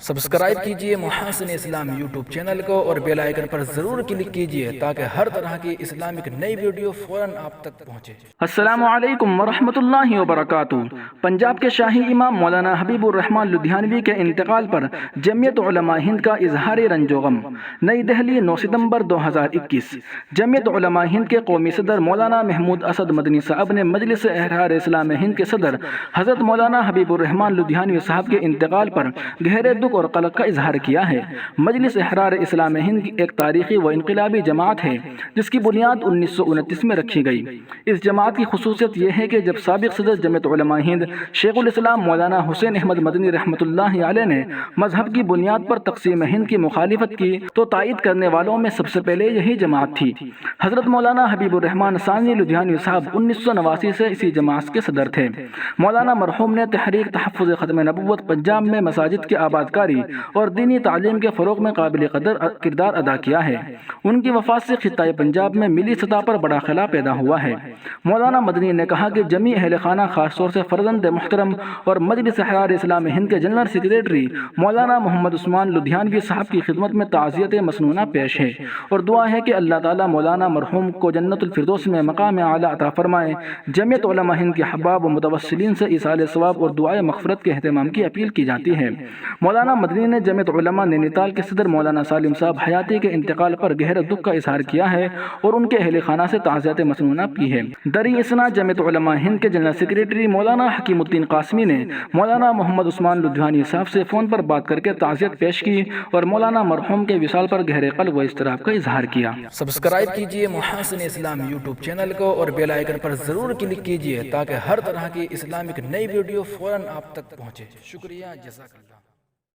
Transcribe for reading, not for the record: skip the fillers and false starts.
Subscribe کیجئے محاسن اسلام YouTube channel کو اور بیل آئیکن پر ضرور کلک کیجئے تاکہ ہر طرح کی اسلامک نئی ویڈیو فوراً آپ تک پہنچے۔ السلام علیکم ورحمۃ اللہ وبرکاتہ۔ پنجاب کے شاہی امام مولانا حبیب الرحمن لدھیانوی کے انتقال پر جمعیت علماء ہند کا اظہار رنج و غم۔ نئی دہلی، 9 ستمبر 2021۔ جمعیت علماء ہند کے قومی صدر مولانا محمود اسد مدنی صاحب نے مجلس احرار اسلام ہند کے صدر حضرت مولانا حبیب الرحمن لدھیانوی صاحب کے انتقال پر گہرے دکھ اور قلق کا اظہار کیا ہے۔ مجلس احرار اسلام ہند ایک تاریخی و انقلابی جماعت ہے جس کی بنیاد 1929 میں رکھی گئی۔ اس جماعت کی خصوصیت یہ ہے کہ جب سابق صدر جمعیت علماء ہند شیخ الاسلام مولانا حسین احمد مدنی رحمۃ اللہ علیہ نے مذہب کی بنیاد پر تقسیم ہند کی مخالفت کی تو تائید کرنے والوں میں سب سے پہلے یہی جماعت تھی۔ حضرت مولانا حبیب الرحمن ثانی لدھیانوی صاحب 1989 سے اسی جماعت کے صدر تھے۔ مولانا مرحوم نے تحریک تحفظ ختم نبوت پنجاب میں مساجد کی آبادکاری اور دینی تعلیم کے فروغ میں قابل قدر کردار ادا کیا ہے۔ ان کی وفات سے خطۂ پنجاب میں ملی سطح پر بڑا خلا پیدا ہوا ہے۔ مولانا مدنی نے کہا کہ جمیع اہل خانہ خاص طور سے فرزند محترم اور مجلس احرار اسلام ہند کے جنرل سیکریٹری مولانا محمد عثمان لدھیانوی صاحب کی خدمت میں تعزیت مسنونہ پیش ہے اور دعا ہے کہ اللہ تعالیٰ مولانا مرحوم کو جنت الفردوس میں مقام اعلیٰ عطا فرمائے۔ جمعیت علماء ہند کے حباب و متوسلین سے ایصال ثواب اور دعائے مغفرت کے اہتمام کی اپیل کی جاتی ہے۔ مولانا مدنی نے جمعیت علماء نینی تال کے صدر مولانا سالم صاحب حیاتی کے انتقال پر گہرے دکھ کا اظہار کیا ہے اور ان کے اہل خانہ سے تعزیت مسنونہ کی ہے۔ دریں اثنا جمعیت علماء ہند کے جنرل سیکریٹری مولانا حکیم الدین قاسمی نے مولانا محمد عثمان لدھیانوی صاحب سے فون پر بات کر کے تعزیت پیش کی اور مولانا مرحوم کے وصال پر گہرے قلب و اضطراب کا اظہار کیا۔ سبسکرائب کیجئے محاسن اسلام یوٹیوب چینل کو اور بیل آئیکن پر ضرور کلک کیجئے تاکہ ہر طرح کی اسلامک نئی ویڈیو فوراً آپ تک پہنچے۔ شکریہ، جزاک اللہ۔